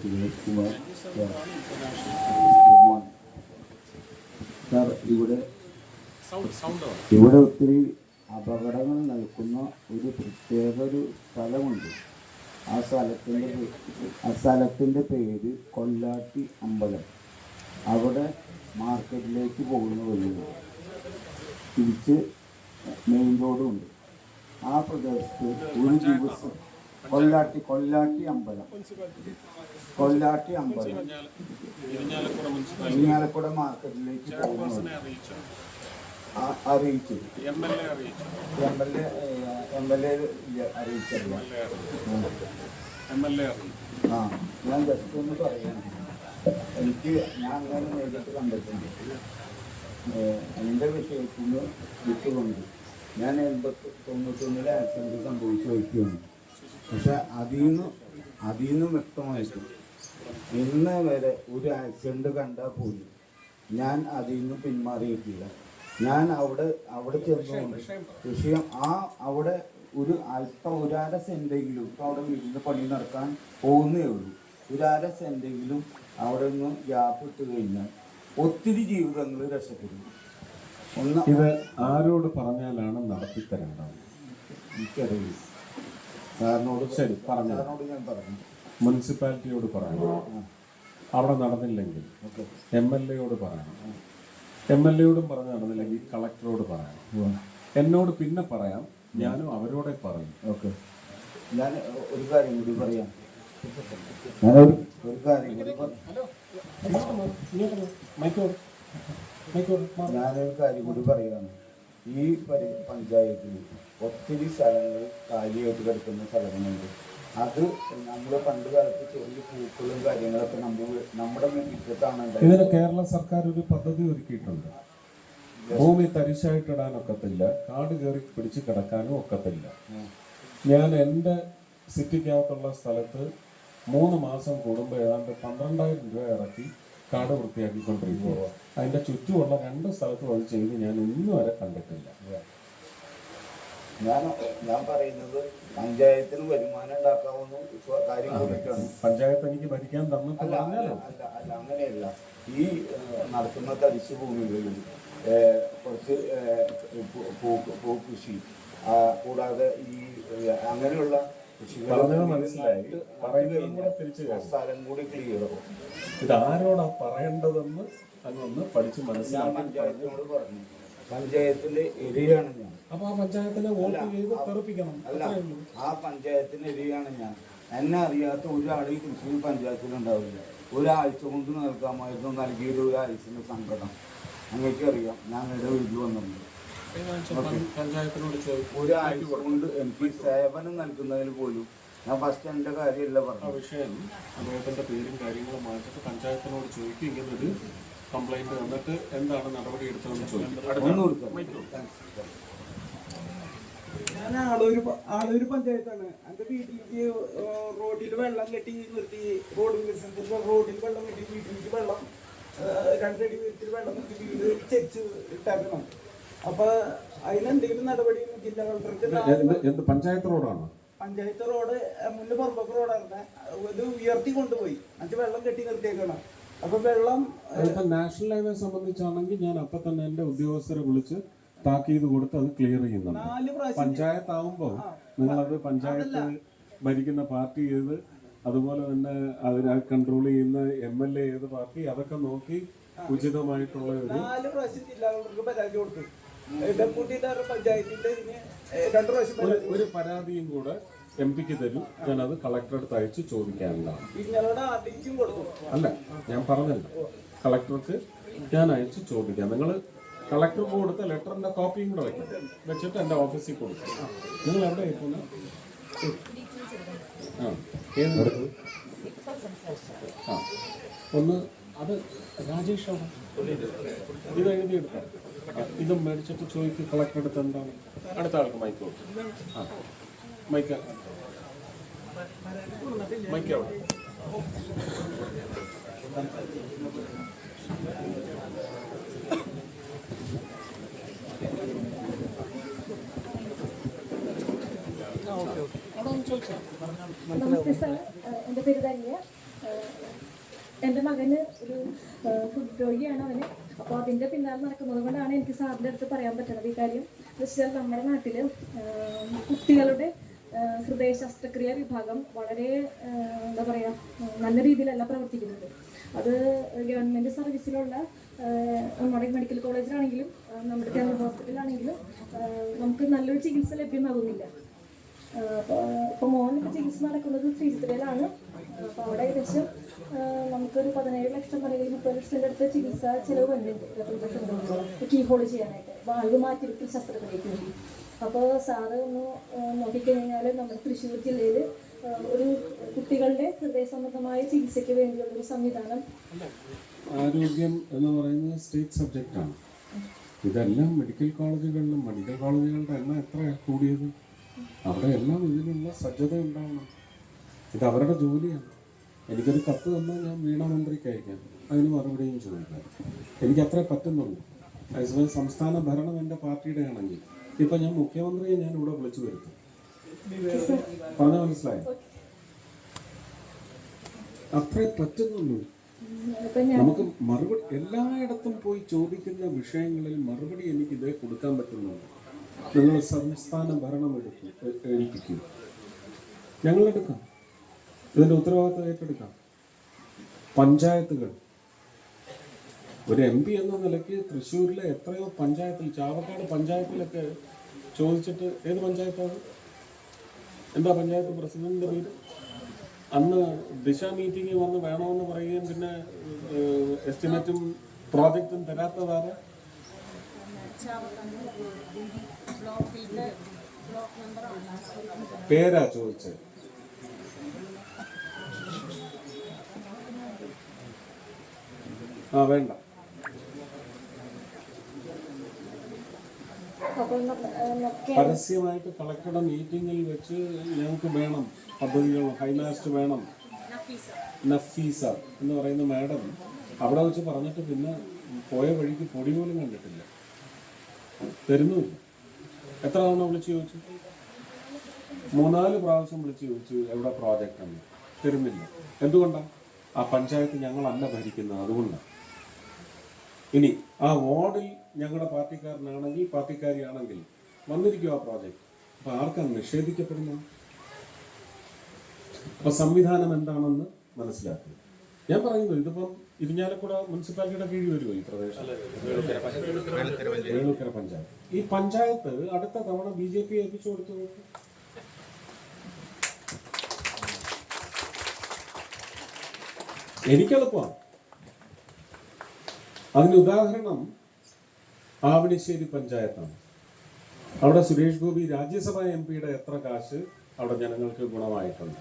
Suresh Kumar sir, ഇവിടെ ഒത്തിരി അപകടങ്ങൾ നൽകുന്ന ഒരു പ്രത്യേക ഒരു സ്ഥലമുണ്ട്. ആ സ്ഥലത്തിൻ്റെ പേര് കൊല്ലാട്ടി അമ്പലം. അവിടെ മാർക്കറ്റിലേക്ക് പോകുന്ന വഴിയുണ്ട്, തിരിച്ച് മെയിൻ റോഡുണ്ട്. ആ പ്രദേശത്ത് ഒരു ദിവസം കൊല്ലാട്ടി അമ്പലം ഇരിഞ്ഞാലക്കുട മാർക്കറ്റിലേക്ക് പോകുന്നത് അറിയിച്ചു. എം എൽ എ അറിയിച്ചല്ല. ഞാൻ ജസ്റ്റ് ഒന്ന് പറയണം. ഞാൻ അങ്ങനെ നേരിട്ട് കണ്ടിട്ടുണ്ട്. എൻ്റെ വിഷയത്തിൽ നിന്ന് വിട്ടുകൊണ്ട് ഞാൻ 91 ആക്സിഡൻറ്റ് സംഭവിച്ച വ്യക്തിയാണ്. പക്ഷെ അതിൽ നിന്നും വ്യക്തമായിട്ട് ഇന്ന് വരെ ഒരു ആക്സിഡൻറ്റ് കണ്ടാൽ പോലും ഞാൻ അതിൽ നിന്ന് പിന്മാറിയിട്ടില്ല. ഞാൻ അവിടെ ചെന്നുകൊണ്ട് വിഷയം അവിടെ ഒരു അല്പം 1/2 സെൻറ്റെങ്കിലും ഇപ്പോൾ അവിടെ വീടിൻ്റെ പണി നടക്കാൻ പോകുന്നേ ഉള്ളൂ. 1/2 സെൻറ്റെങ്കിലും അവിടെ നിന്ന് ഗ്യാപ്പ് ഇട്ട് കഴിഞ്ഞാൽ ഒത്തിരി ജീവിതങ്ങൾ രക്ഷപ്പെടും. ഇത് ആരോട് പറഞ്ഞാലാണ് നടത്തിത്തരേണ്ടത്? എനിക്കറിയില്ല. സാറിനോട് ശരി, സാറിനോട് ഞാൻ പറഞ്ഞു. മുനിസിപ്പാലിറ്റിയോട് പറയണം. അവിടെ നടന്നില്ലെങ്കിൽ MLA യോട് പറയണം. MLA യോടും പറഞ്ഞ് നടന്നില്ലെങ്കിൽ കളക്ടറോട് പറയണം. എന്നോട് പിന്നെ പറയാം, ഞാനും അവരോടെ പറയും. ഓക്കെ, ഞാൻ ഒരു കാര്യം കൂടി പറയാം. ഞാനൊരു കാര്യം കൂടി പറയുകയാണ്. ഈ പഞ്ചായത്തിൽ ഒത്തിരി സ്ഥലങ്ങൾ കാലിയായിട്ട് കിടക്കുന്ന സ്ഥലങ്ങളുണ്ട്. അത് നമ്മൾ പണ്ട് കാലത്ത് ചെറിയ പൂക്കളും കാര്യങ്ങളൊക്കെ നമ്മുടെ മുറ്റത്താണ്. ഇതിന് കേരള സർക്കാർ ഒരു പദ്ധതി ഒരുക്കിയിട്ടുണ്ട്. ഭൂമി തരിശായിട്ടിടാനൊക്കത്തില്ല, കാട് കയറി പിടിച്ച് കിടക്കാനും ഒക്കത്തില്ല. ഞാൻ എൻ്റെ സിറ്റിക്കകത്തുള്ള സ്ഥലത്ത് 3 മാസം കൂടുമ്പോൾ ഏതാണ്ട് 12,000 രൂപ ഇറക്കി കാട് വൃത്തിയാക്കിക്കൊണ്ടിരിക്കുക. അതിൻ്റെ ചുറ്റുമുള്ള 2 സ്ഥലത്തും അത് ചെയ്ത് ഞാൻ ഇന്നു വരെ കണ്ടിട്ടില്ല. ഞാൻ പറയുന്നത് പഞ്ചായത്തിന് വരുമാനം ഉണ്ടാക്കാവുന്ന കാര്യം കൂടിയിട്ടാണ്. പഞ്ചായത്ത് എനിക്ക് ഭരിക്കാൻ തന്നിട്ടില്ല. അല്ല, അങ്ങനെയല്ല. ഈ നടക്കുന്ന തരിശു ഭൂമികളിൽ കുറച്ച് പൂക്കൃഷി കൂടാതെ ഈ അങ്ങനെയുള്ള മനസ്സിലായി. സ്ഥലം കൂടി ക്ലിയർ ആവും. ഇതാരോടാ പറയേണ്ടതെന്ന് അതൊന്ന് പഠിച്ച് മനസ്സിലാക്കി. പഞ്ചായത്തിനോട് പറഞ്ഞു. പഞ്ചായത്തിന്റെ എരിയാണ് ഞാൻ. അപ്പൊ ആ പഞ്ചായത്തിനെ വോട്ട് ചെയ്ത് തെറിപ്പിക്കണം. അല്ല, ആ പഞ്ചായത്തിന് എരിയാണ് ഞാൻ. എന്നെ അറിയാത്ത ഒരാൾ ഈ തൃശ്ശൂർ പഞ്ചായത്തിലുണ്ടാവില്ല. ഒരാഴ്ച കൊണ്ട് നൽകാമായിരുന്നു നൽകിയൊരു ഒരാഴ്ചയുടെ സങ്കടം അങ്ങേക്ക് അറിയാം. ഞാൻ എൻ്റെ വീട്ടിൽ വന്നിട്ടുണ്ട്. ഒരാഴ്ച കൊണ്ട് എനിക്ക് സേവനം നൽകുന്നതിന് പോലും ഞാൻ ഫസ്റ്റ് എൻ്റെ കാര്യമല്ല പറഞ്ഞു. വിഷയം അദ്ദേഹത്തിൻ്റെ പേരും കാര്യങ്ങളും മാറ്റിട്ട് പഞ്ചായത്തിനോട് ചോദിക്കും. ഇങ്ങനൊരു കംപ്ലൈൻറ്റ് തന്നിട്ട് എന്താണ് നടപടി എടുത്തതെന്ന് ചോദിക്കും. ഞാൻ ആളൊരു പഞ്ചായത്താണ്. എൻ്റെ വീട്ടിലേക്ക് റോഡിൽ വെള്ളം കെട്ടി നിർത്തി. റോഡ് വികസനത്തിൽ റോഡിൽ വെള്ളം കെട്ടി വീട്ടിലേക്ക് വെള്ളം 2 അടി വീട്ടിൽ വെള്ളം നിർത്തി വീട് ചെരിച്ച് ഇട്ടേക്കണം. അപ്പൊ അതിനെന്തെങ്കിലും നടപടി ജില്ലാ കളക്ടർക്ക്. പഞ്ചായത്ത് റോഡാണ്. പഞ്ചായത്ത് റോഡ് മുന്നേ പുറമ്പോക്ക് റോഡാണ്. ഇത് ഉയർത്തി കൊണ്ടുപോയി അത് വെള്ളം കെട്ടി നിർത്തിയേക്കണം. അപ്പൊ വെള്ളം നാഷണൽ ഹൈവേ സംബന്ധിച്ചാണെങ്കിൽ ഞാൻ അപ്പൊ തന്നെ എന്റെ ഉദ്യോഗസ്ഥരെ വിളിച്ച് താക്കീത് കൊടുത്ത് അത് ക്ലിയർ ചെയ്യുന്നുണ്ട്. പഞ്ചായത്ത് ആവുമ്പോൾ നിങ്ങളത് പഞ്ചായത്ത് ഭരിക്കുന്ന പാർട്ടി ഏത്, അതുപോലെ തന്നെ അതിനെ കൺട്രോൾ ചെയ്യുന്ന MLA ഏത് പാർട്ടി, അതൊക്കെ നോക്കി ഉചിതമായിട്ടുള്ള 4 പ്രാവശ്യം ജില്ലാ കളക്ടർക്ക് പരാതി കൊടുത്തു. ഡെപ്യൂട്ടി പഞ്ചായത്തിന്റെ ഒരു പരാതിയും കൂടെ MP-ക്ക് തരും. ഞാനത് കളക്ടറടുത്ത് അയച്ച് ചോദിക്കാനുള്ളതാണ്. അല്ല, ഞാൻ പറഞ്ഞല്ല, കളക്ടർക്ക് ഞാൻ അയച്ച് ചോദിക്കാം. നിങ്ങൾ കളക്ടർക്ക് കൊടുത്ത ലെറ്ററിന്റെ കോപ്പിയും കൂടെ വെച്ചിട്ട് എൻ്റെ ഓഫീസിൽ കൊടുക്കും. നിങ്ങൾ എവിടെ എത്തുന്നു? ഒന്ന് അത് രാജേഷ് ഇത് എഴുതിയെടുക്കാം. ഇതും മേടിച്ചിട്ട് ചോദിക്കും കളക്ടർ അടുത്ത് എന്താണ്. അടുത്ത ആൾക്ക് മൈക്ക് കൊടുക്കും. മൈക്ക് അവിടെ നമസ്തേ സാർ, എൻ്റെ പേര് ധന്യ. എൻ്റെ മകന് ഒരു ഫുഡ് രോഗിയാണ് അവന്. അപ്പോൾ അതിൻ്റെ പിന്നാലെ നടക്കുന്നത് കൊണ്ടാണ് എനിക്ക് സാറിൻ്റെ അടുത്ത് പറയാൻ പറ്റുന്നത് ഈ കാര്യം. എന്ന് വെച്ചാൽ നമ്മുടെ നാട്ടിൽ കുട്ടികളുടെ ഹൃദയ ശസ്ത്രക്രിയ വിഭാഗം വളരെ എന്താ പറയുക നല്ല രീതിയിലല്ല പ്രവർത്തിക്കുന്നത്. അത് ഗവൺമെൻറ് സർവീസിലുള്ള നമ്മുടെ മെഡിക്കൽ കോളേജിലാണെങ്കിലും നമ്മുടെ കേരള ഹോസ്പിറ്റലിലാണെങ്കിലും നമുക്ക് നല്ലൊരു ചികിത്സ ലഭ്യമാകുന്നില്ല. ഇപ്പോൾ മോനിപ്പോൾ ചികിത്സ നടക്കുന്നത് ശ്രീചിത്രയിലാണ്. അപ്പോൾ അവിടെ ഏകദേശം നമുക്കൊരു 17 ലക്ഷം അല്ലെങ്കിൽ 30 ലക്ഷത്തിൻ്റെ അടുത്ത് ചികിത്സാ ചിലവ് വരുന്നുണ്ട് കീ ഹോൾ ചെയ്യാനായിട്ട്, വാൽവ് മാറ്റിവെക്കൽ ശസ്ത്രക്രിയയ്ക്ക് വേണ്ടി. അപ്പോൾ സാറ് ഒന്ന് നോക്കിക്കഴിഞ്ഞാൽ നമ്മുടെ തൃശ്ശൂർ ജില്ലയിൽ ഒരു കുട്ടികളുടെ ഹൃദയ സംബന്ധമായ ചികിത്സയ്ക്ക് വേണ്ടിയുള്ളൊരു സംവിധാനം. ആരോഗ്യം എന്ന് പറയുന്നത് സ്റ്റേറ്റ് സബ്ജക്റ്റാണ്. ഇതെല്ലാം മെഡിക്കൽ കോളേജുകളുടെ എണ്ണം എത്ര കൂടിയത്? അവിടെ എല്ലാം ഇതിനുള്ള സജ്ജത ഉണ്ടാവണം. ഇത് അവരുടെ ജോലിയാണ്. എനിക്കൊരു കത്ത് തന്നാൽ ഞാൻ വീണ മന്ത്രിക്ക് അയക്കാം, അതിന് മറുപടിയും ചോദിക്കാം. എനിക്ക് അത്രേ പറ്റുന്നുള്ളൂ. അതേസമയം സംസ്ഥാന ഭരണം എൻ്റെ പാർട്ടിയുടെ ആണെങ്കിൽ ഇപ്പം ഞാൻ മുഖ്യമന്ത്രിയെ ഞാൻ ഇവിടെ വിളിച്ചു വരുത്തും. പറഞ്ഞാൽ മനസ്സിലായി? അത്രേ പറ്റുന്നുള്ളൂ. നമുക്ക് മറുപടി എല്ലായിടത്തും പോയി ചോദിക്കുന്ന വിഷയങ്ങളിൽ മറുപടി എനിക്ക് ഇതേ കൊടുക്കാൻ പറ്റുന്നുള്ളൂ. നിങ്ങൾ സംസ്ഥാന ഭരണം ഏൽപ്പിക്കും, ഞങ്ങളെടുക്കാം, ഇതിൻ്റെ ഉത്തരവാദിത്വം ഏറ്റെടുക്കാം. പഞ്ചായത്തുകൾ, ഒരു MP എന്ന നിലയ്ക്ക് തൃശ്ശൂരിലെ എത്രയോ പഞ്ചായത്തിൽ, ചാവക്കാട് പഞ്ചായത്തിലൊക്കെ ചോദിച്ചിട്ട്, ഏത് പഞ്ചായത്താണ്, എന്താ പഞ്ചായത്ത് പ്രസിഡന്റിൻ്റെ പേര്? അന്ന് ദിശ മീറ്റിംഗ് വന്ന് വേണമെന്ന് പറയുകയും പിന്നെ എസ്റ്റിമേറ്റും പ്രോജക്റ്റും തരാത്തതാണ്. പേരാ ചോദിച്ചത്. വേണ്ട. പരസ്യമായിട്ട് കളക്ടറുടെ മീറ്റിങ്ങിൽ വെച്ച് ഞങ്ങൾക്ക് വേണം പദ്ധതികൾ, ഹൈമാസ്റ്റ് വേണം. നഫീസ എന്ന് പറയുന്ന മാഡം അവിടെ വെച്ച് പറഞ്ഞിട്ട് പിന്നെ പോയ വഴിക്ക് പൊടി പോലും കണ്ടിട്ടില്ല, തരുന്നുമില്ല. എത്ര തവണ വിളിച്ച് ചോദിച്ചു? 3-4 പ്രാവശ്യം വിളിച്ച് ചോദിച്ചു എവിടെ പ്രോജക്റ്റ് ആണ്, തരുന്നില്ല. എന്തുകൊണ്ടാണ്? ആ പഞ്ചായത്ത് ഞങ്ങളല്ല ഭരിക്കുന്നത്, അതുകൊണ്ടാണ്. ഇനി ആ വാർഡിൽ ഞങ്ങളുടെ പാർട്ടിക്കാരനാണെങ്കിൽ, പാർട്ടിക്കാരിയാണെങ്കിൽ വന്നിരിക്കും ആ പ്രോജക്റ്റ്. അപ്പൊ ആർക്കാണ് നിഷേധിക്കപ്പെടുന്നത്? അപ്പൊ സംവിധാനം എന്താണെന്ന് മനസ്സിലാക്കുക. ഞാൻ പറയുന്നു, ഇതിപ്പം ഇരിഞ്ഞാലക്കുട മുനിസിപ്പാലിറ്റിയുടെ കീഴിൽ വരുമോ ഈ പ്രദേശം? വേളൂക്കര പഞ്ചായത്ത്. ഈ പഞ്ചായത്ത് അടുത്ത തവണ BJP ഏൽപ്പിച്ചു കൊടുത്തു. എനിക്കെളുപ്പമാണ്. അതിന് ഉദാഹരണം ആവണിശ്ശേരി പഞ്ചായത്താണ്. അവിടെ സുരേഷ് ഗോപി രാജ്യസഭാ MP-യുടെ എത്ര കാശ് അവിടെ ജനങ്ങൾക്ക് ഗുണമായിട്ടുണ്ട്,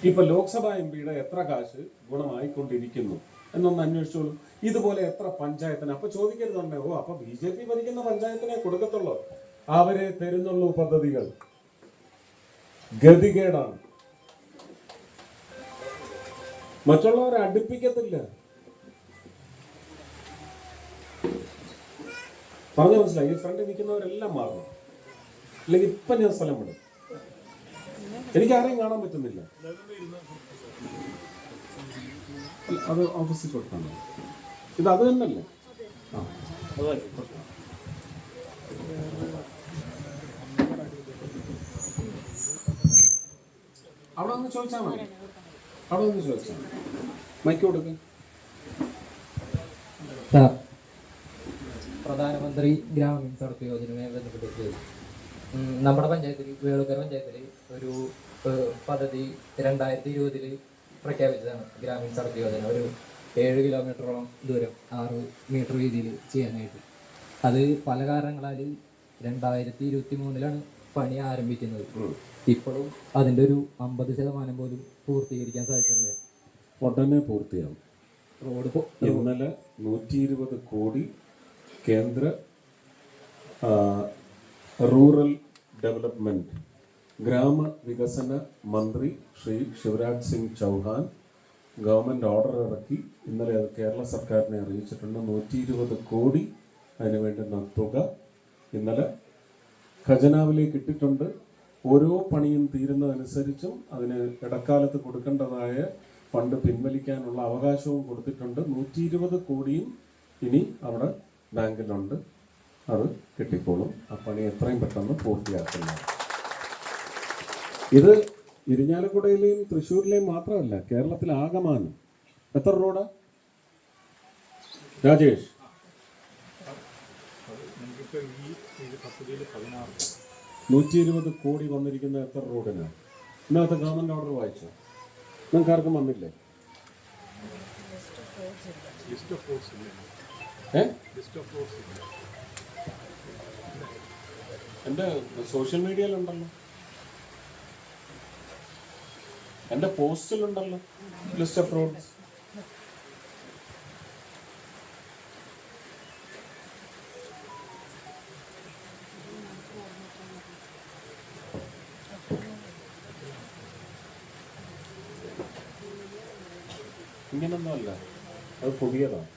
ഇപ്പൊ ലോക്സഭാ MP-യുടെ എത്ര കാശ് ഗുണമായിക്കൊണ്ടിരിക്കുന്നു എന്നൊന്ന് അന്വേഷിച്ചോളൂ. ഇതുപോലെ എത്ര പഞ്ചായത്തിന്. അപ്പൊ ചോദിക്കരുതുണ്ടേ, അപ്പൊ BJP ഭരിക്കുന്ന പഞ്ചായത്തിനെ കൊടുക്കത്തുള്ളൂ, അവരെ തരുന്നുള്ളൂ പദ്ധതികൾ. ഗതികേടാണ്. മറ്റുള്ളവരെ അടുപ്പിക്കത്തില്ല. പറഞ്ഞു മനസ്സിലായി? ഈ ഫ്രണ്ടിൽ നിൽക്കുന്നവരെല്ലാം മാറണം, അല്ലെങ്കിൽ ഇപ്പൊ ഞാൻ സ്ഥലം വിടും. എനിക്ക് ആരെയും കാണാൻ പറ്റുന്നില്ല. അത് ഓഫീസിൽ കൊടുക്കണം. ഇത് അത് തന്നെയല്ലേ? അവിടെ ഒന്ന് ചോദിച്ചാൽ മതി. അവിടെ ഒന്ന് ചോദിച്ചാൽ മൈക്ക് കൊടുക്ക. പ്രധാനമന്ത്രി ഗ്രാമീൺ സടക്ക് യോജനയുമായി ബന്ധപ്പെട്ട് നമ്മുടെ പഞ്ചായത്തിൽ, വേളൂക്കര പഞ്ചായത്തിൽ ഒരു പദ്ധതി 2020 പ്രഖ്യാപിച്ചതാണ്. ഗ്രാമീൺ സടക്ക് യോജന ഒരു 7 കിലോമീറ്ററോളം ദൂരം 6 മീറ്റർ വീതിയിൽ ചെയ്യാനായിട്ട്. അത് പല കാരണങ്ങളാൽ 2023 പണി ആരംഭിക്കുന്നത്. ഇപ്പോഴും അതിൻ്റെ ഒരു 50% പോലും പൂർത്തീകരിക്കാൻ സാധിച്ചിട്ടില്ല. ഉടനെ പൂർത്തിയാവും. റോഡ് ഇന്നലെ 120 കോടി കേന്ദ്ര റൂറൽ ഡെവലപ്മെന്റ് ഗ്രാമവികസന മന്ത്രി ശ്രീ ശിവരാജ് സിംഗ് ചൗഹാൻ ഗവൺമെൻറ് ഓർഡർ ഇറക്കി. ഇന്നലെ അത് കേരള സർക്കാരിനെ അറിയിച്ചിട്ടുണ്ട്. 120 കോടി അതിന് വേണ്ടുന്ന തുക ഇന്നലെ ഖജനാവിലേക്ക് ഇട്ടിട്ടുണ്ട്. ഓരോ പണിയും തീരുന്നതനുസരിച്ചും അതിന് ഇടക്കാലത്ത് കൊടുക്കേണ്ടതായ ഫണ്ട് പിൻവലിക്കാനുള്ള അവകാശവും കൊടുത്തിട്ടുണ്ട്. 120 കോടിയും ഇനി അവിടെ ബാങ്കിലുണ്ട്. അത് കിട്ടിക്കോളും. ആ പണി എത്രയും പെട്ടെന്ന് പൂർത്തിയാക്കുന്നത്. ഇത് ഇരിഞ്ഞാലക്കുടയിലെയും തൃശ്ശൂരിലെയും മാത്രമല്ല, കേരളത്തിലാകമാനം. എത്ര റോഡ് രാജേഷ്? 120 കോടി വന്നിരിക്കുന്ന എത്ര റോഡിനാണ്? ഇന്നത്തെ ഗവൺമെന്റ് ഓർഡർ വായിച്ചോ? നിങ്ങൾക്ക് ആർക്കും വന്നില്ലേ? എൻ്റെ സോഷ്യൽ മീഡിയയിലുണ്ടല്ലോ, എൻ്റെ പോസ്റ്റിലുണ്ടല്ലോ ലിസ്റ്റ് ഓഫ് റോഡ്സ്. ഇങ്ങനൊന്നും അല്ല, അത് പുതിയതാണ്.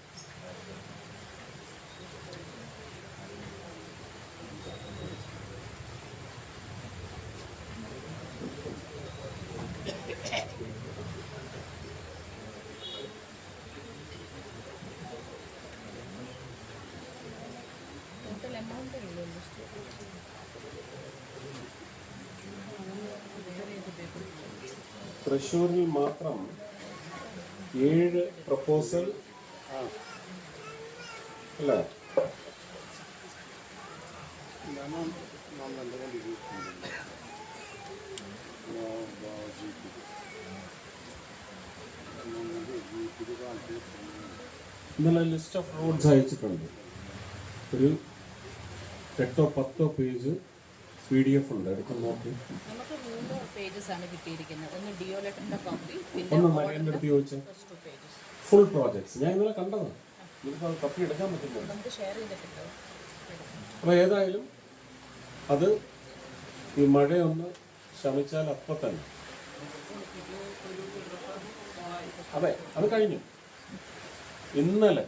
തൃശ്ശൂരിൽ മാത്രം 7 പ്രപ്പോസൽ അല്ല, ഇന്നലെ ലിസ്റ്റ് ഓഫ് റോഡ്സ് അയച്ചിട്ടുണ്ട്. ഒരു 8 or 10 പേജ് PDF ഉണ്ട്, എടുത്ത് നോക്കി. നമുക്ക് 3 പേജസ് ആണ് കിട്ടിയിരിക്കുന്നത്. ഒന്ന് ഡിഒ ലെറ്ററിന്റെ കോപ്പി, പിന്നെ ഒന്ന് മലയാളം എടുത്ത് ചോദിച്ചാൽ ഫുൾ പ്രോജക്ട്സ് ഞാൻ ഇന്നലെ കണ്ടതാണ്. നിങ്ങൾക്ക് അത് തപ്പി എടുക്കാൻ പറ്റില്ല. നമുക്ക് ഷെയർ ചെയ്തിട്ടുണ്ടോ? അപ്പോൾ ഏതായാലും അത് ഈ മഴയൊന്ന് ശമിച്ചാൽ അപ്പം തന്നെ. അതെ, അത് കഴിഞ്ഞു. ഇന്നലെ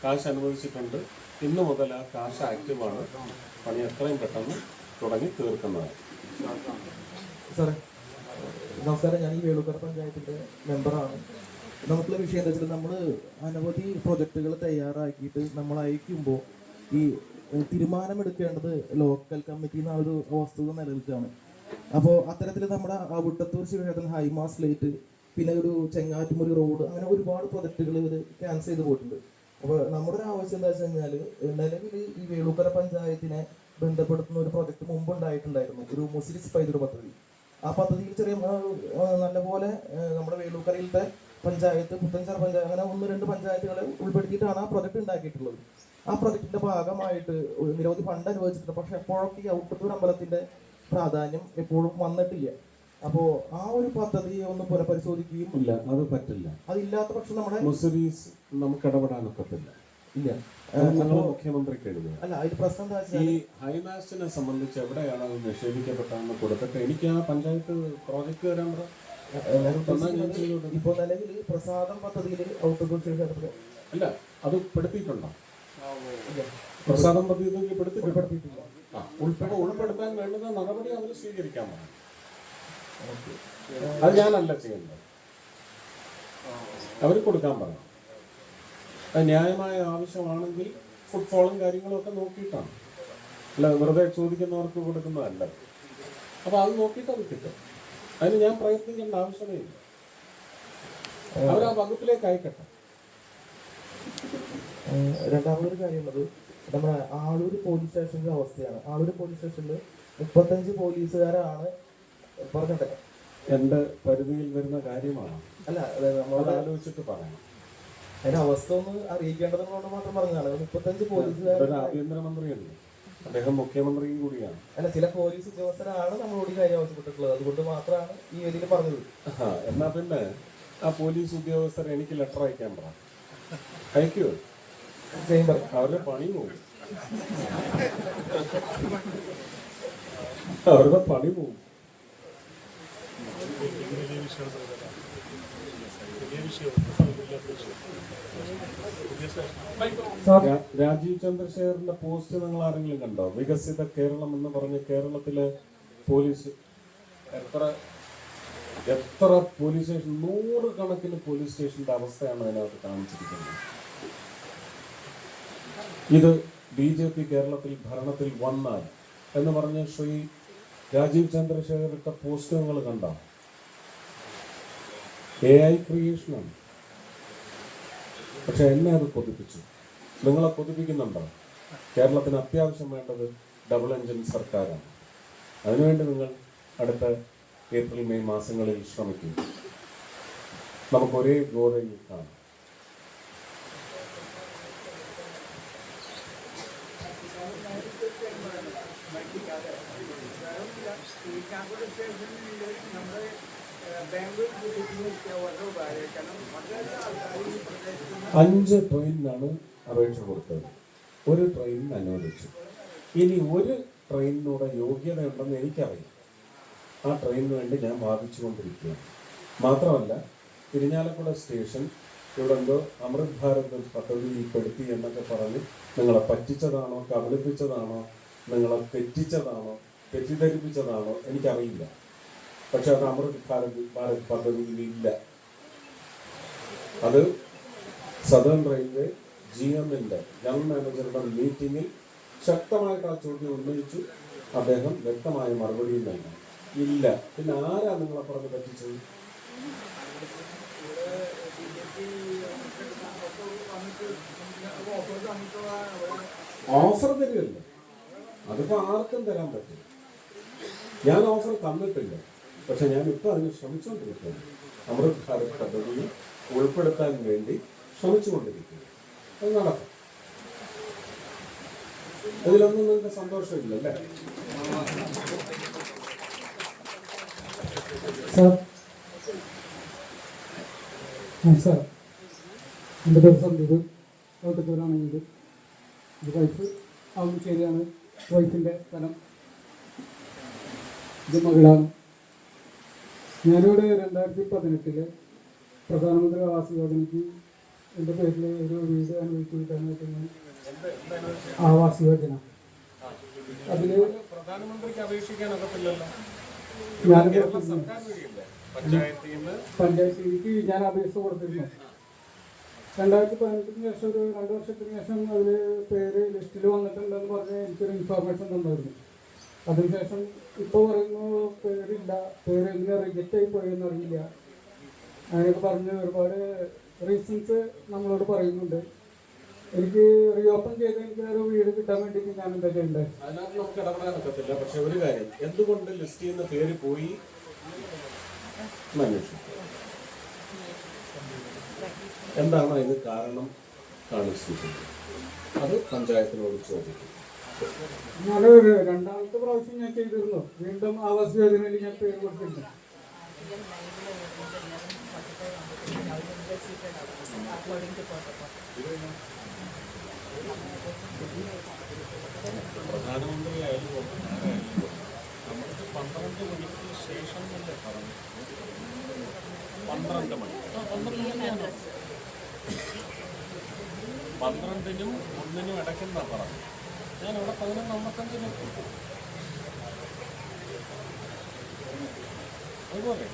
കാശ് അനുവദിച്ചിട്ടുണ്ട്. ഇന്ന് മുതൽ ആ കാശ് ആക്റ്റീവാണ്. പണി എത്രയും പെട്ടെന്ന് തുടങ്ങി തീർക്കുന്നതാണ്. സാറേ നമസ്കാരം, ഞാൻ ഈ വേളൂക്കര പഞ്ചായത്തിൻ്റെ മെമ്പറാണ്. നമുക്കുള്ള വിഷയം എന്താ വെച്ചാൽ, നമ്മൾ അനവധി പ്രൊജക്റ്റുകൾ തയ്യാറാക്കിയിട്ട് നമ്മൾ അയക്കുമ്പോൾ ഈ തീരുമാനമെടുക്കേണ്ടത് ലോക്കൽ കമ്മിറ്റി എന്ന ഒരു വസ്തുത നിലനിൽക്കുകയാണ്. അപ്പോൾ അത്തരത്തിൽ നമ്മുടെ ഔട്ടത്തൂർ ശിവക്ഷേത്രം ഹൈമാസ് ലൈറ്റ്, പിന്നെ ഒരു ചെങ്ങാറ്റുമുറി റോഡ്, അങ്ങനെ ഒരുപാട് പ്രൊജക്റ്റുകൾ ഇവർ ക്യാൻസൽ ചെയ്ത് പോയിട്ടുണ്ട്. അപ്പോൾ നമ്മുടെ ഒരു ആവശ്യം എന്താ വെച്ച് കഴിഞ്ഞാൽ, നിലവിൽ ഈ വേളൂക്കര പഞ്ചായത്തിനെ ബന്ധപ്പെടുത്തുന്ന ഒരു പ്രൊജക്ട് മുമ്പ് ഉണ്ടായിട്ടുണ്ടായിരുന്നു, ഒരു മുസ്ലിസ് പൈതൃക പദ്ധതി. ആ പദ്ധതിയിൽ ചെറിയ നല്ലപോലെ നമ്മുടെ വേളൂക്കരയിലത്തെ പഞ്ചായത്ത്, പുത്തൻചിറ പഞ്ചായത്ത്, അങ്ങനെ 1-2 പഞ്ചായത്തുകളെ ഉൾപ്പെടുത്തിയിട്ടാണ് ആ പ്രൊജക്ട് ഉണ്ടാക്കിയിട്ടുള്ളത്. ആ പ്രൊജക്ടിന്റെ ഭാഗമായിട്ട് നിരവധി ഫണ്ട് അനുവദിച്ചിട്ടുണ്ട്. പക്ഷെ എപ്പോഴൊക്കെ ഈ ഔട്ടത്തൂർ അമ്പലത്തിന്റെ പ്രാധാന്യം എപ്പോഴും വന്നിട്ടില്ല. അപ്പോൾ ആ ഒരു പദ്ധതി ഒന്ന് പുനഃപരിശോധിക്കുകയും. ഇല്ല, അത് പറ്റില്ല. അതില്ലാത്ത പക്ഷം നമ്മുടെ മുസ്ലിംസ് നമുക്ക് ഇടപെടാനൊക്കത്തില്ല. ഇല്ല, മുഖ്യമന്ത്രിക്ക് എഴുതുക. അല്ല അതിൽ പ്രശ്നം എന്താ വെച്ചാൽ, ഈ ഹൈമാസ്റ്റിനെ സംബന്ധിച്ച് എവിടെയാണ് അത് നിഷേധിക്കപ്പെട്ടതെന്ന് കൊടുത്തിട്ട് എനിക്ക് ആ പഞ്ചായത്ത് പ്രോജക്റ്റ് തരാൻ പറ. ഇപ്പോൾ നിലവിൽ പ്രസാദം പദ്ധതിയിൽ ഔട്ടത്തൂർ ശിവക്ഷേത്രത്തിൽ അല്ല, അത് പെടുത്തിയിട്ടുണ്ടോ? പ്രസാദം പദ്ധതി ഉൾപ്പെടുത്തിയിട്ടില്ല. ഉൾപ്പെടുത്താൻ വേണ്ടുന്ന നടപടി അവർ സ്വീകരിക്കാൻ പറഞ്ഞു. അത് ഞാനല്ല ചെയ്യുന്നത്, അവർ കൊടുക്കാൻ പറഞ്ഞു. അത് ന്യായമായ ആവശ്യമാണെങ്കിൽ ഫുട്ഫോളും കാര്യങ്ങളും ഒക്കെ നോക്കിയിട്ടാണ്, അല്ല വെറുതെ ചോദിക്കുന്നവർക്ക് കൊടുക്കുന്നതല്ല. അപ്പോൾ അത് നോക്കിയിട്ട് അത് കിട്ടും. അതിന് ഞാൻ പ്രയത്നിക്കേണ്ട ആവശ്യമേ ഇല്ല. അവർ ആ വകുപ്പിലേക്ക് അയക്കട്ടെ. രണ്ടാമതൊരു കാര്യമുള്ളത്, നമ്മുടെ ആളൂർ പോലീസ് സ്റ്റേഷൻ്റെ അവസ്ഥയാണ്. ആളൂർ പോലീസ് സ്റ്റേഷനിൽ 35 പോലീസുകാരാണ് പറഞ്ഞിട്ടെ. എൻ്റെ പരിധിയിൽ വരുന്ന കാര്യമാണ്. അല്ല, നമ്മളത് ആലോചിച്ചിട്ട് പറയാം. അതിന്റെ അവസ്ഥ ഒന്ന് അറിയിക്കേണ്ടതുകൊണ്ട് മാത്രം പറഞ്ഞതാണ്. 35 പോലീസുകാർ. ആഭ്യന്തരമന്ത്രിയല്ലേ, അദ്ദേഹം മുഖ്യമന്ത്രിയും കൂടിയാണ്. അല്ല, ചില പോലീസ് ഉദ്യോഗസ്ഥരാണ് നമ്മളോട് ഈ കാര്യം ആവശ്യപ്പെട്ടിട്ടുള്ളത്. അതുകൊണ്ട് മാത്രമാണ് ഈ വേദിയിൽ പറഞ്ഞത്. എന്നാ പിന്നെ ആ പോലീസ് ഉദ്യോഗസ്ഥർ എനിക്ക് ലെറ്റർ അയക്കാൻ പറ. അയക്കുമോ? അവരുടെ പണി പോകും, അവരുടെ പണി പോകും. രാജീവ് ചന്ദ്രശേഖറിന്റെ പോസ്റ്റ് നിങ്ങൾ ആരെങ്കിലും കണ്ടോ? വികസിത കേരളം എന്ന് പറഞ്ഞ് കേരളത്തിലെ പോലീസ് എത്ര എത്ര പോലീസ് സ്റ്റേഷൻ, 100 കണക്കിന് പോലീസ് സ്റ്റേഷന്റെ അവസ്ഥയാണ് അതിനകത്ത് കാണിച്ചിരിക്കുന്നത്. ഇത് BJP കേരളത്തിൽ ഭരണത്തിൽ വന്നാൽ എന്ന് പറഞ്ഞ് ശ്രീ രാജീവ് ചന്ദ്രശേഖർ ഇട്ട പോസ്റ്റ് നിങ്ങൾ കണ്ട AI ക്രിയേഷനാണ്. പക്ഷെ എന്നെ അത് കൊതിപ്പിച്ചു. നിങ്ങളെ കൊതിപ്പിക്കുന്നുണ്ടോ? കേരളത്തിന് അത്യാവശ്യം വേണ്ടത് ഡബിൾ എഞ്ചിൻ സർക്കാരാണ്. അതിനുവേണ്ടി നിങ്ങൾ അടുത്ത ഏപ്രിൽ മെയ് മാസങ്ങളിൽ ശ്രമിക്കും. നമുക്ക് ഒരേ ഗോതയിൽ കാണാം. അഞ്ച് ട്രെയിനിനാണ് അപേക്ഷ കൊടുത്തത്. ഒരു ട്രെയിനിന് അനുവദിച്ചു. ഇനി ഒരു ട്രെയിനിനൂടെ യോഗ്യതയുണ്ടെന്ന് എനിക്കറിയാം. ആ ട്രെയിനിന് വേണ്ടി ഞാൻ വാദിച്ചുകൊണ്ടിരിക്കുകയാണ്. മാത്രമല്ല, ഇരിഞ്ഞാലക്കുട സ്റ്റേഷൻ ഇവിടെ എന്തോ അമൃത് ഭാരത് പദ്ധതിയിൽപ്പെടുത്തി എന്നൊക്കെ പറഞ്ഞ് നിങ്ങളെ പറ്റിച്ചതാണോ, കബളിപ്പിച്ചതാണോ, നിങ്ങളെ തെറ്റിച്ചതാണോ, തെറ്റിദ്ധരിപ്പിച്ചതാണോ എനിക്കറിയില്ല. പക്ഷെ അത് അമൃത് ഭാരത് പദ്ധതിയിലില്ല. അത് സദേൺ റെയിൽവേ GMന്റെ ജനറൽ മാനേജറുടെ മീറ്റിംഗിൽ ശക്തമായിട്ട് ആ ചോദ്യം ഉന്നയിച്ചു. അദ്ദേഹം വ്യക്തമായ മറുപടിയും നൽകി. ഇല്ല. പിന്നെ ആരാ നിങ്ങളെ പറഞ്ഞ് പറ്റിച്ചത്? ഓഫർ തരുമല്ലോ, അതിപ്പോ ആർക്കും തരാൻ പറ്റും. ഞാൻ ഓഫർ തന്നിട്ടില്ല, പക്ഷെ ഞാൻ ഇപ്പൊ അതിന് ശ്രമിച്ചുകൊണ്ടിരിക്കുകയാണ്. അമൃത് ഭാരത് പദ്ധതിയിൽ ഉൾപ്പെടുത്താൻ വേണ്ടി ശ്രമിച്ചുകൊണ്ടിരിക്കുന്നു. അത് നടക്കും. അതിലൊന്നും നിങ്ങൾക്ക് സന്തോഷമില്ല അല്ലേ? സാർ, സാർ, എൻ്റെ പേര് സന്ദീപ്, കോട്ടത്തൂരാണെങ്കിൽ ഇത് വൈഫ് ആവുമ്പശ്ശേരിയാണ്. വൈഫിൻ്റെ സ്ഥലം ഇത് മകളാണ്. ഞാനിവിടെ 2018 പ്രധാനമന്ത്രി ആവാസ് യോജനയ്ക്ക് എൻ്റെ പേരിൽ ഒരു വീട് അനുവദിച്ചു കിട്ടാനായിട്ട് ഞാൻ ആവാസ് യോജന അതിൽ പ്രധാനമന്ത്രിക്ക് അപേക്ഷിക്കാനൊക്കത്തില്ലല്ലോ. പഞ്ചായത്തിലേക്ക് ഞാൻ അപേക്ഷ കൊടുത്തിരുന്നു. 2018 ശേഷം ഒരു 2 വർഷത്തിന് ശേഷം അതിൽ പേര് ലിസ്റ്റിൽ വന്നിട്ടുണ്ടെന്ന് പറഞ്ഞ് എനിക്കൊരു ഇൻഫോർമേഷൻ തന്നായിരുന്നു. അതിനുശേഷം ഇപ്പോൾ പറയുന്നു പേരില്ല, പേര് എങ്ങനെ റിജക്റ്റ് ആയി പോയെന്ന് അറിയില്ല. അങ്ങനെയൊക്കെ പറഞ്ഞ് ഒരുപാട് റീസൺസ് നമ്മളോട് പറയുന്നുണ്ട്. എനിക്ക് റീഓപ്പൺ ചെയ്ത് എനിക്ക് ഒരു വീട് കിട്ടാൻ വേണ്ടിയിട്ട് ഞാൻ എന്താ ചെയ്യേണ്ടത്? അതിനകത്ത് നമുക്ക് ഇടപെടാനൊക്കത്തില്ല. പക്ഷെ ഒരു കാര്യം, എന്തുകൊണ്ട് ലിസ്റ്റ് ചെയ്യുന്ന പേര് പോയി അന്വേഷിക്കും. എന്താണ് അതിന് കാരണം കാണിച്ചിരിക്കുന്നത്? അത് പഞ്ചായത്തിനോട് ചോദിക്കും. ഞാനൊരു 2ാമത്തെ പ്രാവശ്യം ഞാൻ ചെയ്തിരുന്നു. വീണ്ടും ആവാസ് യോജനയിൽ ഞാൻ പേര് കൊടുത്തിരുന്നു. പ്രധാനമന്ത്രിയായാലും നമുക്ക് 12 മണിക്ക് ശേഷം എന്നല്ലേ പറഞ്ഞു? 12 മണി, 12നും 1നും ഇടയ്ക്കെന്നാ പറഞ്ഞു. ഞാൻ അവിടെ 11:55 അതുപോലെ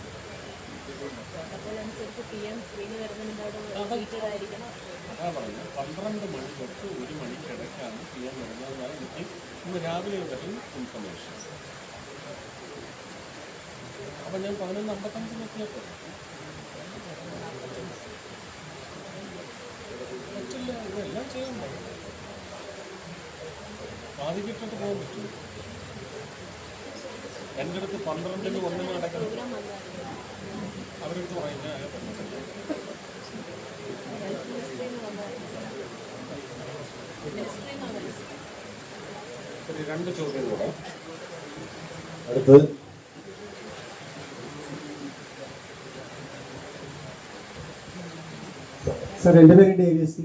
അതാ പറഞ്ഞു. 12 മണി തൊട്ട് 1 മണിക്കിടയ്ക്കാണ് PM വരുന്നതെന്നാണ് എനിക്ക് ഇന്ന് രാവിലെ വരെ ഇൻഫർമേഷൻ. അപ്പം ഞാൻ 11:55 എത്തിയപ്പോൾ പറ്റില്ല. ഇതെല്ലാം ചെയ്യണ്ടേ? ബാധിക്കിട്ടിട്ട് പോകാൻ പറ്റും. എൻ്റെ അടുത്ത് 12നും 1നും അടയ്ക്കണം. അവരെടുത്ത് പറയുന്നത് ഒരു 2 ചോദ്യം കൂടെ. അടുത്ത് സാർ, എൻ്റെ പേര് ഡേവിയസ്.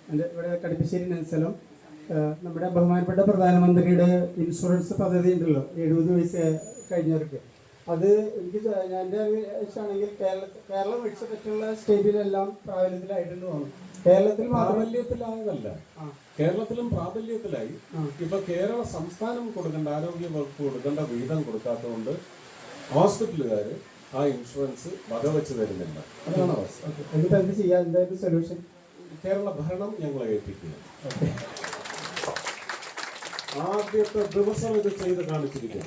എൻ്റെ ഇവിടെ കടുപ്പശ്ശേരി സ്ഥലം. നമ്മുടെ ബഹുമാനപ്പെട്ട പ്രധാനമന്ത്രിയുടെ ഇൻഷുറൻസ് പദ്ധതി ഉണ്ടല്ലോ, 70 വയസ്സ് കഴിഞ്ഞവർക്ക്. അത് എനിക്ക് എൻ്റെ ആണെങ്കിൽ കേരളം ഒഴിച്ച് പറ്റുള്ള സ്റ്റേറ്റിലെല്ലാം പ്രാബല്യത്തിലായിട്ടുണ്ട് തോന്നുന്നു. കേരളത്തിൽ പ്രാബല്യത്തിലായതല്ല, കേരളത്തിലും പ്രാബല്യത്തിലായി. ഇപ്പൊ കേരള സംസ്ഥാനം കൊടുക്കേണ്ട, ആരോഗ്യ വകുപ്പ് കൊടുക്കേണ്ട വീതം കൊടുക്കാത്തതുകൊണ്ട് ഹോസ്പിറ്റലുകാർ ആ ഇൻഷുറൻസ് വകവെച്ച് തരുന്നില്ല. അതാണ് അവസ്ഥ. എന്നിട്ട് എന്ത് ചെയ്യാം? എന്തായാലും സൊല്യൂഷൻ കേരള ഭരണം ഞങ്ങളെ ഏൽപ്പിക്കുക. ആദ്യത്തെ ദിവസം ഇത് ചെയ്ത് കാണിച്ചിരിക്കുക.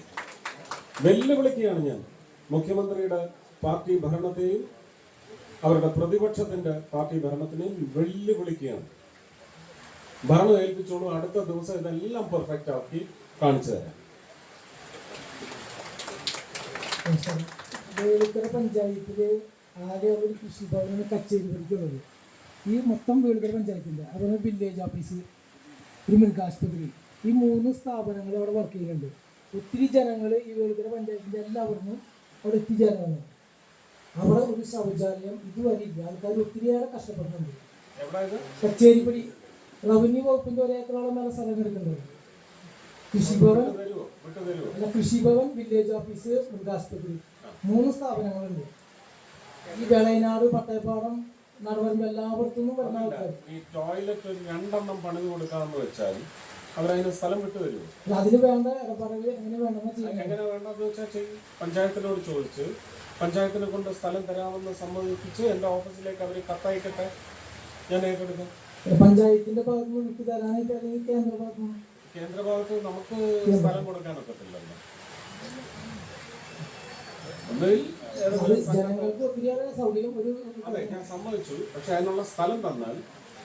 വെല്ലുവിളിക്കുകയാണ് ഞാൻ മുഖ്യമന്ത്രിയുടെ പാർട്ടി ഭരണത്തെയും അവരുടെ പ്രതിപക്ഷത്തിന്റെ പാർട്ടി ഭരണത്തിനെയും വെല്ലുവിളിക്കുകയാണ്. ഭരണം ഏൽപ്പിച്ചോളൂ, അടുത്ത ദിവസം ഇതെല്ലാം പെർഫെക്റ്റ് ആക്കി കാണിച്ചു തരാം. വേളുക്കര പഞ്ചായത്തില് ആകെ ഒരു കൃഷിഭവനാണ് കച്ചേരി പഠിക്കുന്നത്. ഈ മൊത്തം വേളുക്കര പഞ്ചായത്തിൻ്റെ അതുപോലെ വില്ലേജ് ഓഫീസ്, ഒരു മൃഗാശുപത്രി, ഈ 3 സ്ഥാപനങ്ങൾ അവിടെ വർക്ക് ചെയ്യുന്നുണ്ട്. ഒത്തിരി ജനങ്ങൾ ഈ വേളുക്കര പഞ്ചായത്തിൻ്റെ എല്ലാവർക്കും അവിടെ എത്തിച്ചേരാണ്. അവിടെ ഒരു ശൗചാലയം ഇതുവരെ ഇല്ല. ആൾക്കാർ ഒത്തിരിയേറെ കഷ്ടപ്പെടുന്നുണ്ട്. കച്ചേരിപ്പടി റവന്യൂ വകുപ്പിൻ്റെ 1 ഏക്കറോളം നല്ല സ്ഥലം എടുക്കുന്നുണ്ട്. കൃഷിഭവൻ, വില്ലേജ് ഓഫീസ്, മൃഗാശുപത്രി 3 സ്ഥാപനങ്ങളുണ്ട്. ഈ വെളയനാട്, പട്ടയപ്പാടം, നടുവരമ്പ് എല്ലായിടത്തുനിന്നും വരുന്ന ആൾക്കാർ. ഈ ടോയ്ലറ്റ് 2 പണിത് കൊടുക്കാമെന്ന് വെച്ചാൽ അവരതിന് സ്ഥലം വിട്ടു തരുമോ? അതിന് വേണ്ട ഇടപെടൽ എങ്ങനെ വേണമെന്ന് ചെയ്യാം. എങ്ങനെ വേണ്ടെന്ന് വെച്ചാൽ ചെയ്യും. പഞ്ചായത്തിനോട് ചോദിച്ച് പഞ്ചായത്തിനെ കൊണ്ട് സ്ഥലം തരാമെന്ന് സമ്മതിപ്പിച്ച് എൻ്റെ ഓഫീസിലേക്ക് അവർ കത്തയക്കട്ടെ, ഞാൻ ഏറ്റെടുക്കാം. പഞ്ചായത്തിന്റെ ഭാഗത്ത് നിന്ന് വിട്ടു തരാനായിട്ട് അല്ലെങ്കിൽ കേന്ദ്ര ഭാഗത്ത് നിന്ന്? കേന്ദ്ര ഭാഗത്ത് നമുക്ക് സ്ഥലം കൊടുക്കാനൊക്കത്തില്ലല്ലോ. ജനങ്ങൾക്ക് ഒത്തിരിയേറെ സൗകര്യം ഒരു അതെ, ഞാൻ സമ്മതിച്ചു. പക്ഷെ അതിനുള്ള സ്ഥലം തന്നാൽ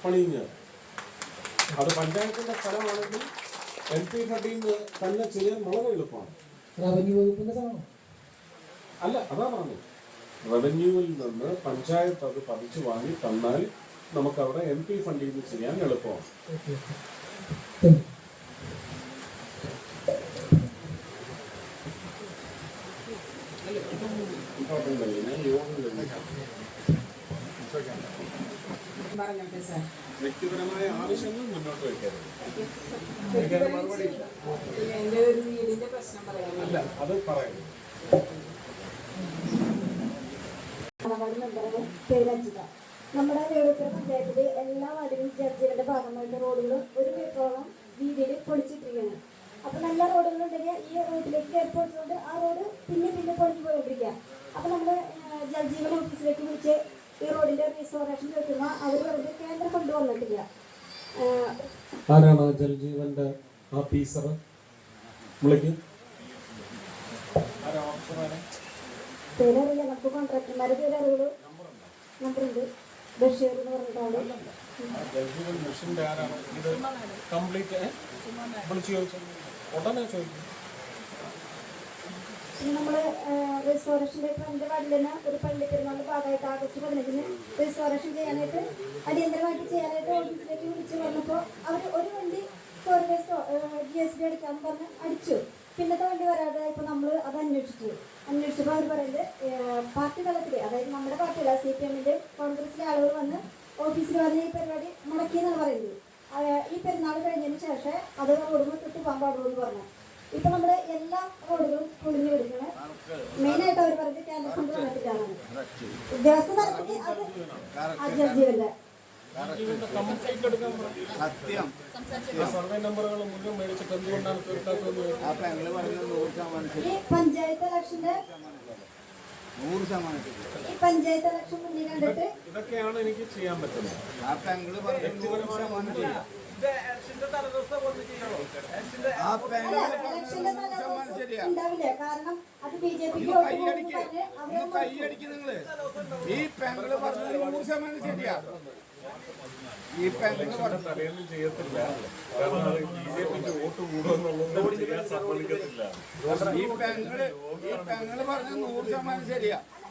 പണിഞ്ഞ് അത് പഞ്ചായത്തിന്റെ സ്ഥലമാണെങ്കിൽ MP ഫണ്ടിൽ നിന്ന് തന്നെ ചെയ്യാൻ വളരെ എളുപ്പമാണ്. റവന്യൂ വകുപ്പിന്റെ സ്ഥലമാണ്. അല്ല, അതാ പറഞ്ഞു, റവന്യൂവിൽ നിന്ന് പഞ്ചായത്ത് അത് പതിച്ചു വാങ്ങി തന്നാൽ നമുക്കവിടെ MP ഫണ്ടിൽ നിന്ന് ചെയ്യാൻ എളുപ്പമാണ്. വ്യക്തിപരമായ ആവശ്യങ്ങൾ മുന്നോട്ട് വയ്ക്കരുത്. അല്ല, അത് പറയുന്നു. നമ്മുടെ വേളുക്കര പഞ്ചായത്തില് എല്ലാ വാർഡിലും ജഡ്ജികളുടെ ഭാഗമായിട്ട് റോഡുകൾ 1 മീറ്ററോളം വീതിയിൽ പൊളിച്ചിട്ടിരിക്കുകയാണ്. അപ്പൊ നല്ല റോഡുകളുണ്ടെങ്കിൽ ഈ റോഡിലേക്ക് കയറി പൊളിച്ചുകൊണ്ട് ആ റോഡ് പിന്നെ പൊളിച്ചു പോയിക്കൊണ്ടിരിക്കുക. അപ്പൊ നമ്മള് ജഡ്ജികളുടെ ഓഫീസിലേക്ക് വിളിച്ച് ഈ റോഡിന്റെ റീസ്റ്റോറേഷൻ വെക്കുന്ന അവർ പറഞ്ഞ് കേന്ദ്ര ഫണ്ട് വന്നിട്ടില്ല. ആരാണ് ജൽജീവന്റെ ഓഫീസർ? വിളിക്കും. പേരറിയില്ല, നമുക്ക് കോൺട്രാക്ടർമാരുടെ പേര് അറിയുള്ളൂ. നമ്പറുണ്ട്, ബഷീർ എന്ന് പറഞ്ഞിട്ടാണ്. ജൽജീവൻ മിഷന്റെ ആരാണ് ഇത് കംപ്ലീറ്റ് വിളിച്ചു ചോദിച്ചത്? ഉടനെ ചോദിക്കും. നമ്മള് റെസ്റ്റോറേഷൻ്റെ എൻ്റെ വാർഡിൽ തന്നെ ഒരു പള്ളി പെരുന്നാളിൻ്റെ ഭാഗമായിട്ട് ആഗസ്റ്റ് 15-ന് റെസ്റ്റോറേഷൻ ചെയ്യാനായിട്ട് അടിയന്തരമായിട്ട് ചെയ്യാനായിട്ട് ഓഫീസിലേക്ക് വിളിച്ച് പറഞ്ഞപ്പോൾ അവർ ഒരു വണ്ടി GSB അടിക്കാമെന്ന് പറഞ്ഞ് അടിച്ചു. പിന്നത്തെ വണ്ടി വരാതെ ഇപ്പോൾ നമ്മൾ അത് അന്വേഷിച്ചപ്പോൾ അവർ പറയുന്നത് പാർട്ടി തലത്തിൽ, അതായത് നമ്മുടെ പാർട്ടിയല്ല, CPM-ൻ്റെ കോൺഗ്രസിലെ ആളുകൾ വന്ന് ഓഫീസിൽ വന്ന് ഈ പരിപാടി മുടക്കിയെന്നാണ് പറയുന്നത്. ഈ പെരുന്നാൾ കഴിഞ്ഞതിന് ശേഷം അത് റോഡ് തൊട്ട് പോകാൻ പാടുള്ളൂ എന്ന് പറഞ്ഞു. ഇപ്പൊ നമ്മുടെ എല്ലാ റോഡുകളും പൊളിഞ്ഞു കൊടുക്കണം. മെയിനായിട്ട് അവർ പറഞ്ഞത് കേന്ദ്ര ഫണ്ട് വന്നിട്ടാണ്. ഉദ്യോഗസ്ഥ തലത്തിൽ അത് ജഡ്ജിയല്ല. സർവേ നമ്പറുകൾ മുഴുവൻ മേടിച്ചിട്ട് എന്തുകൊണ്ടാണ് തീർക്കാത്തത്? ഈ പഞ്ചായത്ത് ഇലക്ഷന്റെ ഈ പഞ്ചായത്ത് ഇലക്ഷൻ മുന്നിൽ കണ്ടിട്ട് ഇതൊക്കെയാണ് എനിക്ക് ചെയ്യാൻ പറ്റുന്നത്. ഉണ്ടാവില്ല, കാരണം അത് BJP-ക്ക് തലയൊന്നും ചെയ്യത്തില്ല. കാരണം അത് BJP-ക്ക് വോട്ട് കൂടുമെന്നുള്ളത് ചെയ്യാൻ സമ്മതിക്കത്തില്ല.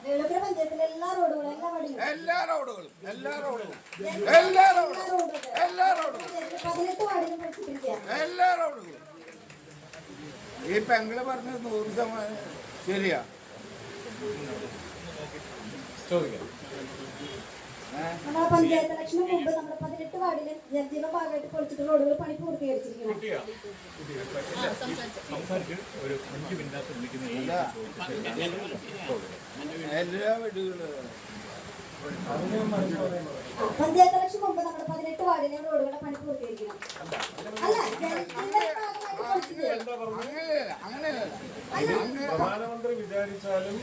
വേളുക്കര പഞ്ചായത്തിലെ എല്ലാ റോഡുകളും എല്ലാ റോഡുകളും 18 വാർഡിലും പഠിച്ചിട്ടിരിക്കുക. എല്ലാ റോഡുകളും ഈ പെങ്ങള് പറഞ്ഞത് 100% ശരിയാ. ചോദിക്കാം. നമ്മുടെ പഞ്ചായത്ത് ഇലക്ഷന് മുമ്പ് നമ്മുടെ 18 വാർഡിലും ജഡ്ജിയുടെ ഭാഗമായിട്ട് പൊളിച്ചിട്ട് റോഡുകൾ പണി പൂർത്തീകരിച്ചിരിക്കണം. എല്ലാ വീടുകളും പഞ്ചായത്ത് ഇലക്ഷൻ മുമ്പ് നമ്മുടെ 18 വാർഡിലെയും റോഡുകളുടെ പണി പൂർത്തീകരിക്കണം. അല്ല, ജഡ്ജിയുടെ ഭാഗമായിട്ട് പൊളിച്ചിട്ട് അങ്ങനെയല്ല പ്രധാനമന്ത്രി വിചാരിച്ചാലും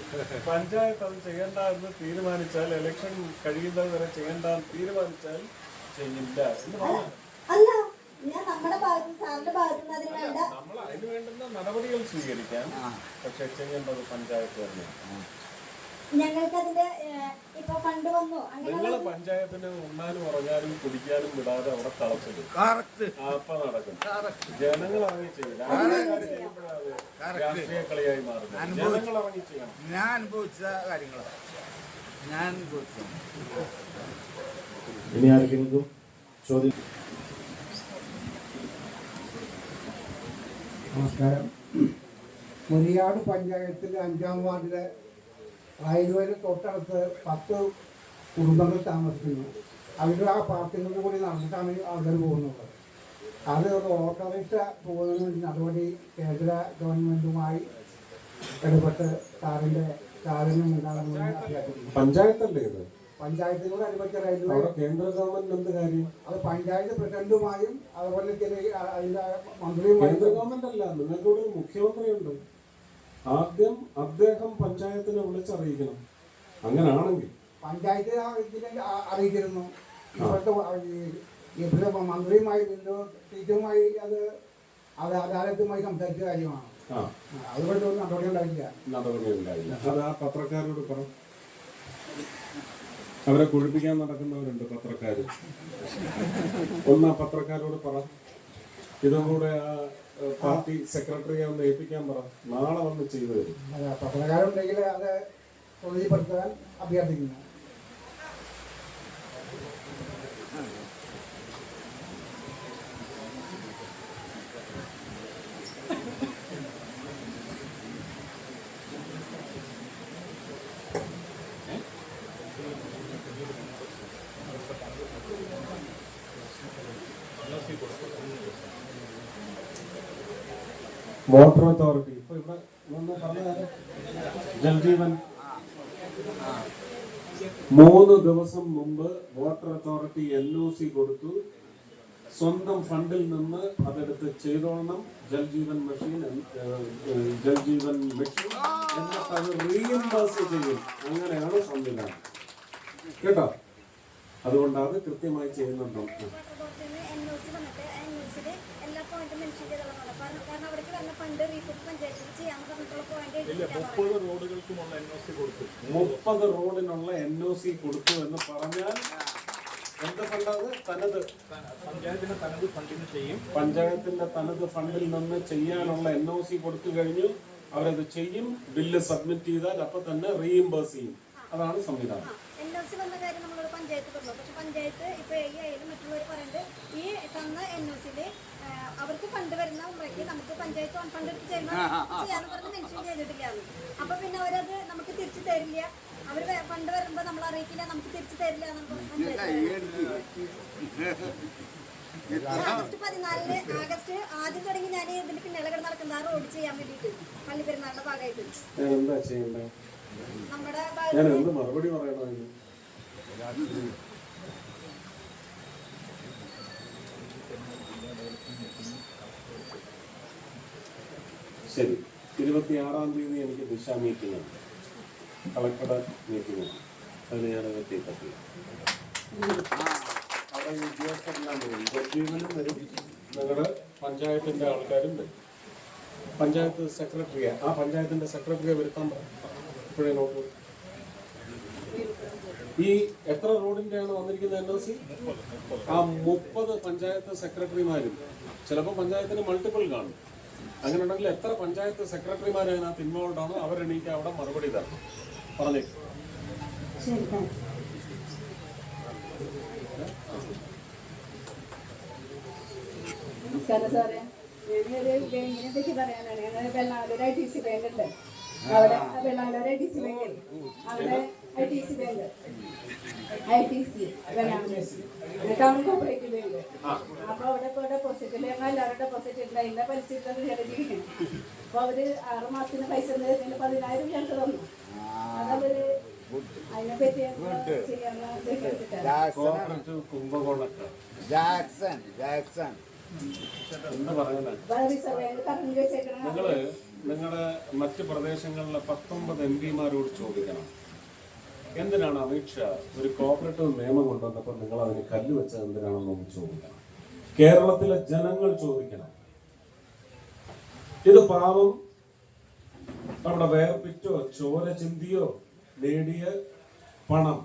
പഞ്ചായത്ത് അത് ചെയ്യണ്ട എന്ന് തീരുമാനിച്ചാൽ, ഇലക്ഷൻ കഴിയുന്നത് വരെ ചെയ്യണ്ട എന്ന് തീരുമാനിച്ചാൽ ചെയ്യില്ല എന്ന് പറഞ്ഞു. അല്ല, ഞാൻ നമ്മുടെ ഭാഗത്ത് സാറിന്റെ ഭാഗത്ത് നിന്ന് അതിന് വേണ്ട നമ്മൾ അതിന് വേണ്ടുന്ന നടപടികൾ സ്വീകരിക്കാം. പക്ഷെ ചെയ്യേണ്ടത് പഞ്ചായത്ത് തന്നെയാണ്. ഞങ്ങൾക്ക് അതിന്റെ ഇപ്പൊ ഫണ്ട് വന്നു നിങ്ങൾ പഞ്ചായത്തിന് ഉണ്ണാനും ഉറങ്ങാനും കുടിക്കാനും വിടാതെ അവിടെ തളച്ചിടും. അപ്പൊ നടക്കും. ജനങ്ങൾ ഇറങ്ങി ചെയ്യും. രാഷ്ട്രീയ കളിയായി മാറുന്നത്. ജനങ്ങൾ ഇറങ്ങി ചെയ്യണം. ഞാൻ അനുഭവിച്ച കാര്യങ്ങളാണ്. ഇനി ആർക്കെങ്കിലും ചോദ്യം? നമസ്കാരം. മുരിയാട് പഞ്ചായത്തിലെ 5-ാം വാർഡിലെ റെയിൽവേയിൽ തൊട്ടടുത്ത് 10 കുടുംബങ്ങൾ താമസിക്കുന്നു. അവർ ആ പാർട്ടികളിൽ കൂടി നടന്നിട്ടാണ് ആൾക്കാർ പോകുന്നത്. അത് ഒരു ഓട്ടോറിക്ഷ പോകുന്നതിന് നടപടി കേന്ദ്ര ഗവൺമെൻറ്റുമായി ഇടപെട്ട് സാറിൻ്റെ സാധനം ഉണ്ടാകുന്നതിന് അഭ്യർത്ഥിക്കുന്നു. പഞ്ചായത്തല്ലേ ഇത്? പഞ്ചായത്തിനോട് അനുബന്ധിച്ച റെയിൽവേ കേന്ദ്ര ഗവൺമെന്റ് എന്ത് കാര്യം? അത് പഞ്ചായത്ത് പ്രസിഡന്റുമായും അതുപോലെ തന്നെ അതിൻ്റെ മന്ത്രിയുമായും. കേന്ദ്ര ഗവൺമെന്റ് അല്ല, നിങ്ങൾക്കൂടെ മുഖ്യമന്ത്രിയുണ്ട്. ആദ്യം അദ്ദേഹം പഞ്ചായത്തിനെ വിളിച്ചറിയിക്കണം. അങ്ങനാണെങ്കിൽ പഞ്ചായത്ത് അറിയിച്ചിരുന്നു. ഇപ്പോഴത്തെ ഇവിടെ മന്ത്രിയുമായി ടീച്ചറുമായി അത് അദാലത്തുമായി സംസാരിച്ച കാര്യമാണ്. അതുകൊണ്ട് ഒരു നടപടി ഉണ്ടായില്ല. അത് ആ പത്രക്കാരോട് പറ. അവരെ കുഴിപ്പിക്കാൻ നടക്കുന്നവരുണ്ട് പത്രക്കാർ. ഒന്ന് ആ പത്രക്കാരോട് പറ. ഇതും കൂടെ ആ പാർട്ടി സെക്രട്ടറിയെ ഒന്ന് ഏൽപ്പിക്കാൻ പറ. നാളെ വന്ന് ചെയ്തു തരും. പത്രക്കാരുണ്ടെങ്കിൽ അത് തൊഴിൽപ്പെടുത്താൻ അഭ്യർത്ഥിക്കുന്നു. വാട്ടർ അതോറിറ്റി ഇപ്പൊ ഇവിടെ ജൽജീവൻ 3 ദിവസം മുമ്പ് വാട്ടർ അതോറിറ്റി NOC കൊടുത്തു. സ്വന്തം ഫണ്ടിൽ നിന്ന് അതെടുത്ത് ചെയ്തോളണം. ജൽജീവൻ മെഷീൻ എന്നിട്ട് അത് റീഇംബേഴ്സ് ചെയ്യും. അങ്ങനെയാണ് സംവിധാനം കേട്ടോ. അതുകൊണ്ട് അത് കൃത്യമായി ചെയ്യുന്നുണ്ടോ? ഇല്ല, 30 റോഡുകൾക്കുമുള്ള NOC കൊടുത്തു. 30 റോഡിനുള്ള NOC കൊടുത്തു എന്ന് പറഞ്ഞാൽ എന്ത് ഫണ്ടാത്? തനത് പഞ്ചായത്തിന്റെ തനത് ഫണ്ടിൽ ചെയ്യും. പഞ്ചായത്തിന്റെ തനത് ഫണ്ടിൽ നിന്ന് ചെയ്യാനുള്ള NOC കൊടുത്തു കഴിഞ്ഞു. അവരത് ചെയ്യും. ബില്ല് സബ്മിറ്റ് ചെയ്താൽ അപ്പൊ തന്നെ റീഇംബേഴ്സ് ചെയ്യും. അതാണ് സംവിധാനം. NOC വന്ന കാര്യം നമ്മളോട് പഞ്ചായത്ത് പറഞ്ഞു. പക്ഷെ പഞ്ചായത്ത് ഇപ്പൊ ആയാലും മറ്റുള്ളവർ പറയുന്നത് ഈ തന്ന NOCയില് അവർക്ക് ഫണ്ട് വരുന്ന മുറയ്ക്ക് നമുക്ക് പഞ്ചായത്ത് ഓൺ ഫണ്ട് എടുത്ത് ചെയ്യാന്ന് പറഞ്ഞ് മെൻഷൻ ചെയ്തിട്ടില്ലാന്ന്. അപ്പൊ പിന്നെ അവരത് നമുക്ക് തിരിച്ചു തരില്ല. അവര് ഫണ്ട് വരുമ്പോ നമ്മൾ അറിയിക്കില്ല, നമുക്ക് തിരിച്ചു തരില്ല. ആഗസ്റ്റ് 14 ആഗസ്റ്റ് ആദ്യം തുടങ്ങി ഞാൻ ഇതിന്റെ പിന്നാലെ കിടന്ന് നടക്കുന്ന ആ റോഡ് ചെയ്യാൻ വേണ്ടിട്ട് പള്ളി പെരുന്നാളിന്റെ ഭാഗമായിട്ട് നമ്മുടെ മറുപടി പറയണോ? ശരി, 26-ാം തീയതി എനിക്ക് ദിശ മീറ്റിംഗ് ഉണ്ട്. കളക്ടറുടെ മീറ്റിംഗ് ഉണ്ട്. അതിന് ഞാൻ എത്തിപ്പെട്ടു. അവിടെ ഉദ്യോഗസ്ഥരെല്ലാം വരും. ജൽജീവനും വരും. നിങ്ങളുടെ പഞ്ചായത്തിന്റെ ആൾക്കാരും വരും. പഞ്ചായത്ത് സെക്രട്ടറിയെ ആ പഞ്ചായത്തിന്റെ സെക്രട്ടറിയെ വരുത്താൻ ഇപ്പോഴേ നോക്കൂ. ഈ എത്ര റോഡിന്റെയാണ് വന്നിരിക്കുന്നത് NOC? ആ 30 പഞ്ചായത്ത് സെക്രട്ടറിമാരും ചിലപ്പോൾ പഞ്ചായത്തിന് മൾട്ടിപ്പിൾ കാണും. അങ്ങനെ ഉണ്ടെങ്കിൽ എത്ര പഞ്ചായത്ത് സെക്രട്ടറിമാർ അതിനകത്ത് ഇൻവോൾവ് ആണ്? അവരെണീക്ക് അവിടെ മറുപടി തരണം. പറഞ്ഞേ. നമസ്കാരം സാറേ. ഞാനൊരു ബാങ്കിനെ പറ്റി പറയാനാണ്. ഞങ്ങൾ വെള്ളാലൂർ ITC ബാങ്ക് ഉണ്ട്. അവിടെ വെള്ളാലൂർ ITC ബാങ്കിൽ അവിടെ ITC bank ITC town cooperative bank. അപ്പൊ അവിടെ ഇപ്പോൾ ഡെപ്പോസിറ്റിൽ ഞങ്ങൾ എല്ലാവരും ഡെപ്പോസിറ്റ് ഉണ്ട്. അതിന്റെ പലിശ ജീവിക്കണം. അപ്പൊ അവര് 6 മാസത്തിന് പൈസ 10,000 ഞങ്ങൾക്ക് തന്നു. അതവര് അതിനെ പറ്റി എന്താ പറയുന്നത്? റിസർവ് ബാങ്ക് പറഞ്ഞു വെച്ചേക്കണം. നിങ്ങളുടെ മറ്റ് പ്രദേശങ്ങളിലെ 19 MP-മാരോട് ചോദിക്കണം, എന്തിനാണ് അമിത്ഷാ ഒരു കോപ്പറേറ്റീവ് നിയമം കൊണ്ടുവന്നപ്പോൾ നിങ്ങൾ അതിന് കല്ല് വെച്ചത് എന്തിനാണെന്നൊന്ന് ചോദിക്കണം. കേരളത്തിലെ ജനങ്ങൾ ചോദിക്കണം. ഇത് പാവം അവിടെ വേർപിറ്റോ ചോര ചിന്തിയോ നേടിയ പണം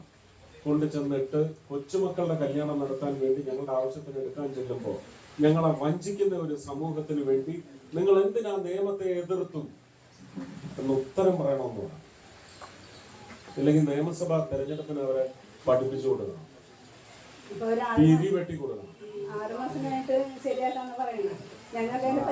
കൊണ്ടു ചെന്നിട്ട് കൊച്ചുമക്കളുടെ കല്യാണം നടത്താൻ വേണ്ടി ഞങ്ങളുടെ ആവശ്യത്തിന് എടുക്കാൻ ചെല്ലുമ്പോൾ ഞങ്ങളെ വഞ്ചിക്കുന്ന ഒരു സമൂഹത്തിന് വേണ്ടി നിങ്ങൾ എന്തിനാ നിയമത്തെ എതിർത്തു എന്ന് ഉത്തരം പറയണമെന്നാണ്. ഇല്ലെങ്കിൽ നിയമസഭാ തെരഞ്ഞെടുപ്പിന് അവരെ പഠിപ്പിച്ചു കൊടുക്കണം, തീരി വെട്ടി കൊടുക്കണം. 6 മാസം കഴിഞ്ഞിട്ട് ശരിയാക്കാന്ന് പറയുന്നത്. ഞങ്ങൾക്ക്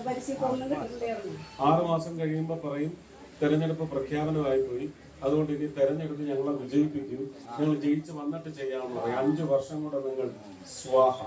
പരിശീലനം കിട്ടുന്നുണ്ടായിരുന്നു. 6 മാസം കഴിയുമ്പോൾ പറയും തെരഞ്ഞെടുപ്പ് പ്രഖ്യാപനമായി പോയി, അതുകൊണ്ട് ഇനി തെരഞ്ഞെടുപ്പ് ഞങ്ങളെ വിജയിപ്പിക്കും, ഞങ്ങൾ ജയിച്ച് വന്നിട്ട് ചെയ്യാമെന്ന് പറയും. 5 വർഷം കൂടെ നിങ്ങൾ സ്വാഹ.